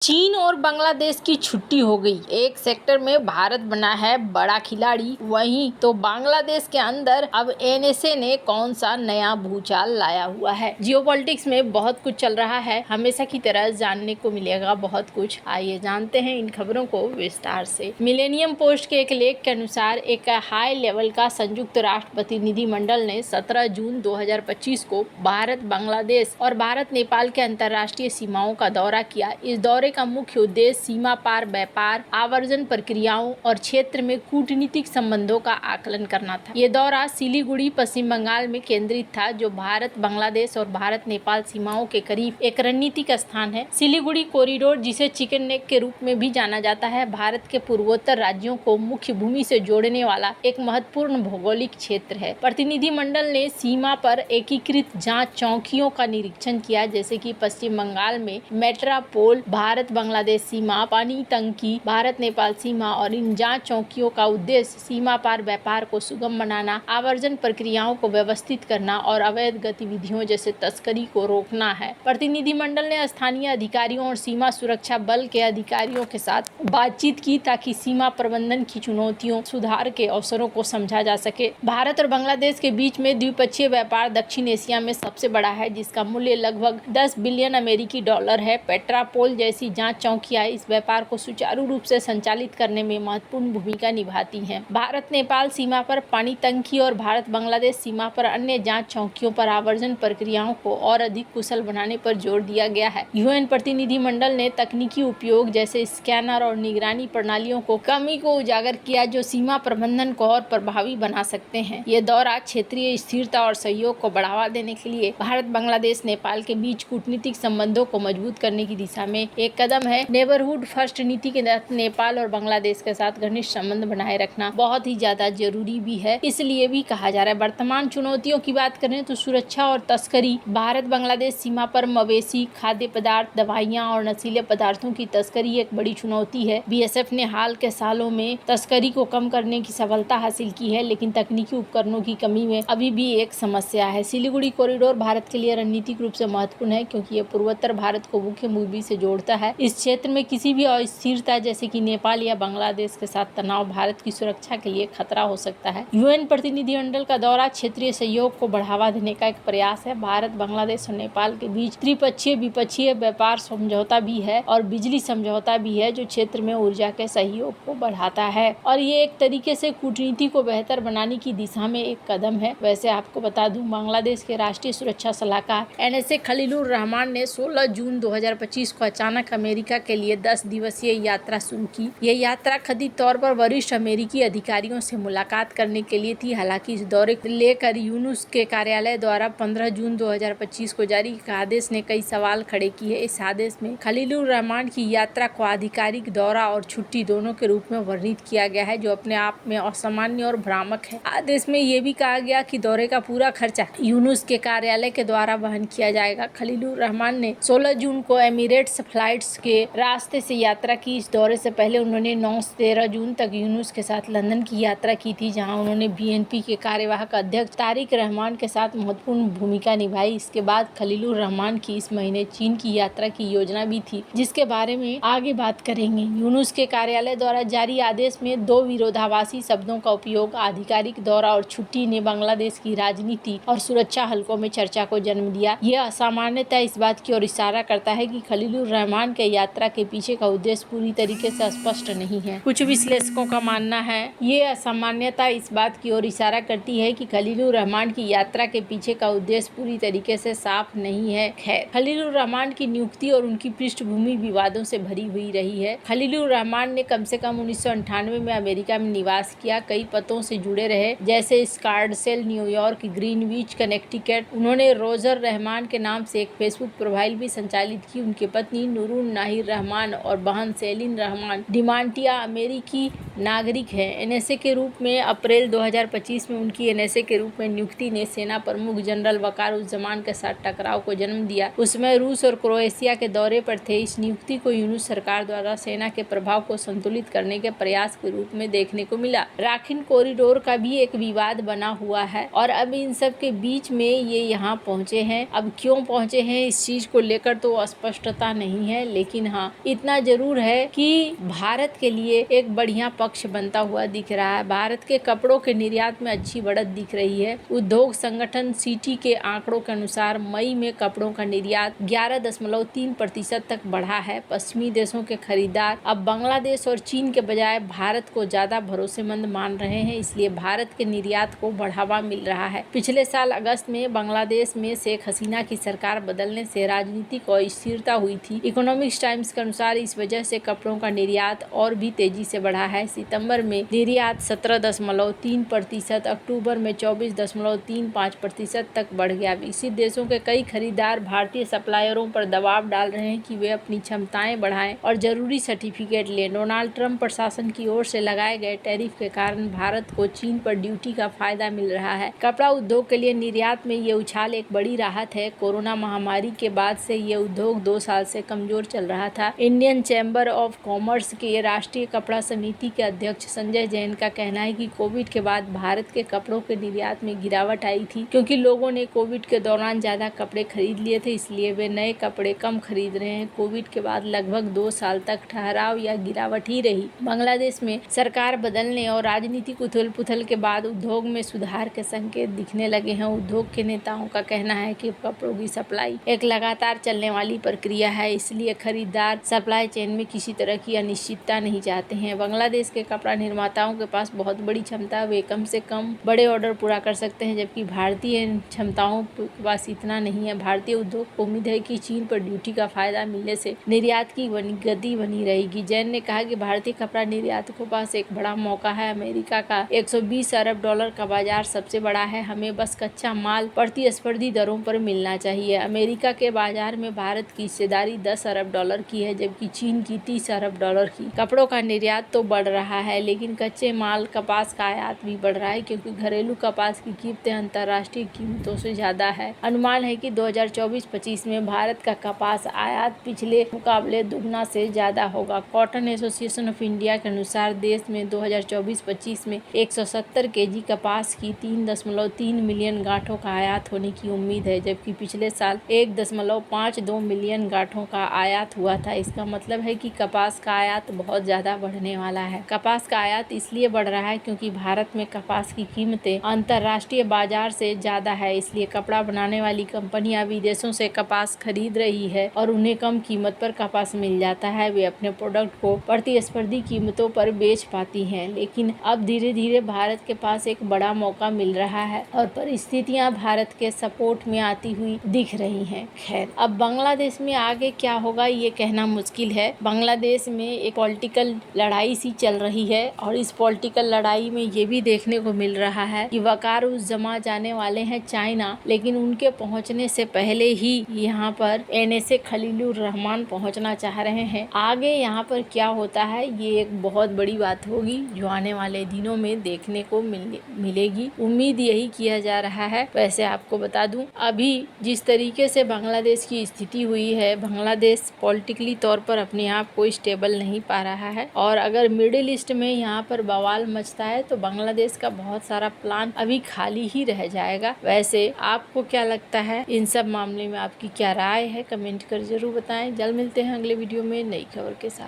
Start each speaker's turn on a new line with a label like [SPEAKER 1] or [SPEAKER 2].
[SPEAKER 1] चीन और बांग्लादेश की छुट्टी हो गई। एक सेक्टर में भारत बना है बड़ा खिलाड़ी, वहीं तो बांग्लादेश के अंदर अब एनएसए ने कौन सा नया भूचाल लाया हुआ है। जियोपॉलिटिक्स में बहुत कुछ चल रहा है, हमेशा की तरह जानने को मिलेगा बहुत कुछ। आइए जानते हैं इन खबरों को विस्तार से। मिलेनियम पोस्ट के एक लेख के अनुसार एक हाई लेवल का संयुक्त राष्ट्र प्रतिनिधिमंडल ने 17 जून 2025 को भारत, बांग्लादेश और भारत नेपाल के अंतर्राष्ट्रीय सीमाओं का दौरा किया। इस दौरे का मुख्य उद्देश्य सीमा पार व्यापार, आवर्जन प्रक्रियाओं और क्षेत्र में कूटनीतिक संबंधों का आकलन करना था। ये दौरा सिलीगुड़ी, पश्चिम बंगाल में केंद्रित था, जो भारत, बांग्लादेश और भारत नेपाल सीमाओं के करीब एक रणनीतिक स्थान है। सिलीगुड़ी कॉरिडोर, जिसे चिकन नेक के रूप में भी जाना जाता है, भारत के पूर्वोत्तर राज्यों को मुख्य भूमि से जोड़ने वाला एक महत्वपूर्ण भौगोलिक क्षेत्र है। प्रतिनिधिमंडल ने सीमा पर एकीकृत जांच चौकियों का निरीक्षण किया, जैसे कि पश्चिम बंगाल में मेट्रापोल, भारत बांग्लादेश सीमा, पानी टंकी, भारत नेपाल सीमा। और इन जांच चौकियों का उद्देश्य सीमा पार व्यापार को सुगम बनाना, आवर्जन प्रक्रियाओं को व्यवस्थित करना और अवैध गतिविधियों जैसे तस्करी को रोकना है। प्रतिनिधिमंडल ने स्थानीय अधिकारियों और सीमा सुरक्षा बल के अधिकारियों के साथ बातचीत की, ताकि सीमा प्रबंधन की चुनौतियों, सुधार के अवसरों को समझा जा सके। भारत और बांग्लादेश के बीच में द्विपक्षीय व्यापार दक्षिण एशिया में सबसे बड़ा है, जिसका मूल्य लगभग 10 बिलियन अमेरिकी डॉलर है। पेट्रापोल जैसी जांच चौकियां इस व्यापार को सुचारू रूप से संचालित करने में महत्वपूर्ण भूमिका निभाती हैं। भारत नेपाल सीमा पर पानी टंकी और भारत बांग्लादेश सीमा पर अन्य जांच चौकियों पर आवर्जन प्रक्रियाओं को और अधिक कुशल बनाने पर जोर दिया गया है। यूएन प्रतिनिधिमंडल ने तकनीकी उपयोग जैसे स्कैनर और निगरानी प्रणालियों को कमी को उजागर किया, जो सीमा प्रबंधन को और प्रभावी बना सकते हैं। ये दौरा क्षेत्रीय स्थिरता और सहयोग को बढ़ावा देने के लिए भारत, बांग्लादेश, नेपाल के बीच कूटनीतिक संबंधों को मजबूत करने की दिशा में एक कदम है। नेबरहुड फर्स्ट नीति के तहत नेपाल और बांग्लादेश के साथ घनिष्ठ संबंध बनाए रखना बहुत ही ज्यादा जरूरी भी है। इसलिए भी कहा जा रहा है। वर्तमान चुनौतियों की बात करें तो सुरक्षा और तस्करी। भारत बांग्लादेश सीमा पर मवेशी, खाद्य पदार्थ, दवाइयां और नशीले पदार्थों की तस्करी एक बड़ी चुनौती है। बीएसएफ ने हाल के सालों में तस्करी को कम करने की सफलता हासिल की है, लेकिन तकनीकी उपकरणों की कमी में अभी भी एक समस्या है। सिलीगुड़ी कॉरिडोर भारत के लिए रणनीतिक रूप से महत्वपूर्ण है, क्योंकि ये पूर्वोत्तर भारत को मुख्य भूमि से जोड़ता है। इस क्षेत्र में किसी भी अस्थिरता, जैसे कि नेपाल या बांग्लादेश के साथ तनाव, भारत की सुरक्षा के लिए खतरा हो सकता है। यूएन प्रतिनिधिमंडल का दौरा क्षेत्रीय सहयोग को बढ़ावा देने का एक प्रयास है। भारत, बांग्लादेश और नेपाल के बीच त्रिपक्षीय, द्विपक्षीय व्यापार समझौता भी है और बिजली समझौता भी है, जो क्षेत्र में ऊर्जा के सहयोग को बढ़ाता है। और ये एक तरीके से कूटनीति को बेहतर बनाने की दिशा में एक कदम है। वैसे आपको बता दूं, बांग्लादेश के राष्ट्रीय सुरक्षा सलाहकार एनएसए खलीलुर रहमान ने 16 जून 2025 को अचानक अमेरिका के लिए 10 दिवसीय यात्रा शुरू की। यह यात्रा कथित तौर पर वरिष्ठ अमेरिकी अधिकारियों से मुलाकात करने के लिए थी। हालांकि इस दौरे को लेकर यूनुस के कार्यालय द्वारा 15 जून 2025 को जारी एक आदेश ने कई सवाल खड़े किए। इस आदेश में खलीलुर रहमान की यात्रा को आधिकारिक दौरा और छुट्टी दोनों के रूप में वर्णित किया गया है, जो अपने आप में असामान्य और भ्रामक है। आदेश में यह भी कहा गया कि दौरे का पूरा खर्चा यूनुस के कार्यालय के द्वारा वहन किया जाएगा। खलीलुर रहमान ने 16 जून को एमिरेट्स फ्लाइट्स के रास्ते से यात्रा की। इस दौरे से पहले उन्होंने 9 से 13 जून तक यूनुस के साथ लंदन की यात्रा की थी, जहां उन्होंने बीएनपी के कार्यवाहक अध्यक्ष तारिक रहमान के साथ महत्वपूर्ण भूमिका निभाई। इसके बाद खलीलुर रहमान की इस महीने चीन की यात्रा की योजना भी थी, जिसके बारे में आगे बात करेंगे। यूनुस के कार्यालय द्वारा जारी आदेश में 2 विरोधाभासी शब्दों का उपयोग, आधिकारिक दौरा और छुट्टी, ने बांग्लादेश की राजनीति और सुरक्षा हलकों में चर्चा को जन्म दिया। यह असामान्यता इस बात की ओर इशारा करता है कि खलीलुर रहमान के यात्रा के पीछे का उद्देश्य पूरी तरीके से स्पष्ट नहीं है। कुछ विश्लेषकों का मानना है ये असामान्यता इस बात की ओर इशारा करती है कि खलीलुर रहमान की यात्रा के पीछे का उद्देश्य पूरी तरीके से साफ नहीं है। खैर, खलीलुर रहमान की नियुक्ति और उनकी पृष्ठभूमि विवादों से भरी हुई रही है। खलीलुर रहमान ने कम से कम 1998 में अमेरिका में निवास किया, कई पदों से जुड़े रहे, जैसे स्कार्डसेल, न्यूयॉर्क, ग्रीनविच, कनेक्टिकट। उन्होंने रोजर रहमान के नाम से एक फेसबुक प्रोफाइल भी संचालित की। उनकी पत्नी नूरुन नाहिर रहमान और बहन सेलिन रहमान डिमांटिया अमेरिकी नागरिक है। एनएसए के रूप में अप्रैल 2025 में उनकी एनएसए के रूप में नियुक्ति ने सेना प्रमुख जनरल वकारुज्जमान के साथ टकराव को जन्म दिया। उसमें रूस और क्रोएशिया के दौरे पर थे। इस नियुक्ति को यूनुस सरकार द्वारा सेना के प्रभाव को संतुलित करने के प्रयास के रूप में देखने को मिला। राखीन कॉरिडोर का भी एक विवाद बना हुआ है और अब इन सब के बीच में ये यहाँ पहुंचे हैं। अब क्यों पहुंचे हैं इस चीज को लेकर तो स्पष्टता नहीं है, लेकिन हाँ इतना जरूर है कि भारत के लिए एक बढ़िया पक्ष बनता हुआ दिख रहा है। भारत के कपड़ों के निर्यात में अच्छी बढ़त दिख रही है। उद्योग संगठन सीटी के आंकड़ों के अनुसार मई में कपड़ों का निर्यात 11.3% तक बढ़ा है। पश्चिमी देशों के खरीदार अब बांग्लादेश और चीन के बजाय भारत को ज्यादा भरोसेमंद मान रहे हैं, इसलिए भारत के निर्यात को बढ़ावा मिल रहा है। पिछले साल अगस्त में बांग्लादेश में शेख हसीना की सरकार बदलने से राजनीतिक अस्थिरता हुई थी। इकोनॉमिक्स टाइम्स के अनुसार इस वजह से कपड़ों का निर्यात और भी तेजी से बढ़ा है। सितंबर में निर्यात 17.3%, अक्टूबर में 24.35% तक बढ़ गया। विकसित देशों के कई खरीदार भारतीय सप्लायरों पर दबाव डाल रहे हैं कि वे अपनी क्षमताएं बढ़ाएं और जरूरी सर्टिफिकेट लें। डोनाल्ड ट्रंप प्रशासन की ओर से लगाए गए टैरिफ के कारण भारत को चीन पर ड्यूटी का फायदा मिल रहा है। कपड़ा उद्योग के लिए निर्यात में ये उछाल एक बड़ी राहत है। कोरोना महामारी के बाद से ये उद्योग 2 साल से कमजोर चल रहा था। इंडियन चैम्बर ऑफ कॉमर्स के राष्ट्रीय कपड़ा समिति के अध्यक्ष संजय जैन का कहना है कि कोविड के बाद भारत के कपड़ों के निर्यात में गिरावट आई थी, क्योंकि लोगों ने कोविड के दौरान ज्यादा कपड़े खरीद लिए थे, इसलिए वे नए कपड़े कम खरीद रहे हैं। कोविड के बाद लगभग 2 साल तक ठहराव या गिरावट ही रही। बांग्लादेश में सरकार बदलने और राजनीतिक उथल पुथल के बाद उद्योग में सुधार के संकेत दिखने लगे हैं। उद्योग के नेताओं का कहना है कि कपड़ों की सप्लाई एक लगातार चलने वाली प्रक्रिया है, इसलिए खरीदार सप्लाई चेन में किसी तरह की अनिश्चितता नहीं चाहते हैं। बांग्लादेश के कपड़ा निर्माताओं के पास बहुत बड़ी क्षमता, वे कम से कम बड़े ऑर्डर पूरा कर सकते हैं, जबकि भारतीय क्षमताओं के पास इतना नहीं है। भारतीय उद्योग को उम्मीद है कि चीन पर ड्यूटी का फायदा मिलने से निर्यात की गति बनी रहेगी। जैन ने कहा कि भारतीय कपड़ा निर्यातकों के पास एक बड़ा मौका है। अमेरिका का $120 अरब का बाजार सबसे बड़ा है। हमें बस कच्चा माल प्रतिस्पर्धी दरों पर मिलना चाहिए। अमेरिका के बाजार में भारत की हिस्सेदारी $10 अरब की है, जबकि चीन की $30 अरब की। कपड़ों का निर्यात तो बढ़ रहा है, लेकिन कच्चे माल कपास का आयात भी बढ़ रहा है, क्योंकि घरेलू कपास की कीमतें अंतर्राष्ट्रीय कीमतों से ज्यादा है। अनुमान है कि 2024-25 में भारत का कपास आयात पिछले मुकाबले दुगना से ज्यादा होगा। कॉटन एसोसिएशन ऑफ इंडिया के अनुसार देश में 2024-25 में 170 केजी कपास की 3.32 मिलियन गांठों का आयात होने की उम्मीद है, जबकि पिछले साल 1.52 मिलियन गांठों का आयात हुआ था। इसका मतलब है कि कपास का आयात बहुत ज्यादा बढ़ने वाला है। कपास का आयात इसलिए बढ़ रहा है क्योंकि भारत में कपास की कीमतें अंतर्राष्ट्रीय बाजार से ज्यादा है, इसलिए कपड़ा बनाने वाली कंपनियां विदेशों से कपास खरीद रही है और उन्हें कम कीमत पर कपास मिल जाता है। वे अपने प्रोडक्ट को प्रतिस्पर्धी कीमतों पर बेच पाती हैं, लेकिन अब धीरे धीरे भारत के पास एक बड़ा मौका मिल रहा है और परिस्थितियां भारत के सपोर्ट में आती हुई दिख रही हैं। खैर, अब बांग्लादेश में आगे क्या होगा ये कहना मुश्किल है। बांग्लादेश में एक पॉलिटिकल लड़ाई सी चल रही है और इस पॉलिटिकल लड़ाई में ये भी देखने को मिल रहा है कि वकारुज्जमा जाने वाले हैं चाइना, लेकिन उनके पहुंचने से पहले ही यहाँ पर एनएसए खलीलुर रहमान पहुंचना चाह रहे हैं। आगे यहाँ पर क्या होता है ये एक बहुत बड़ी बात होगी जो आने वाले दिनों में देखने को मिलेगी। उम्मीद यही किया जा रहा है। वैसे आपको बता दूं, अभी जिस तरीके से बांग्लादेश की स्थिति हुई है, बांग्लादेश पॉलिटिकली तौर पर अपने आप को स्टेबल नहीं पा रहा है और अगर मिडिल ईस्ट में यहाँ पर बवाल मचता है तो बांग्लादेश का बहुत सारा प्लान अभी खाली ही रह जाएगा। वैसे आपको क्या लगता है, इन सब मामले में आपकी क्या राय है, कमेंट कर जरूर बताएं। जल्द मिलते हैं अगले वीडियो में नई खबर के साथ।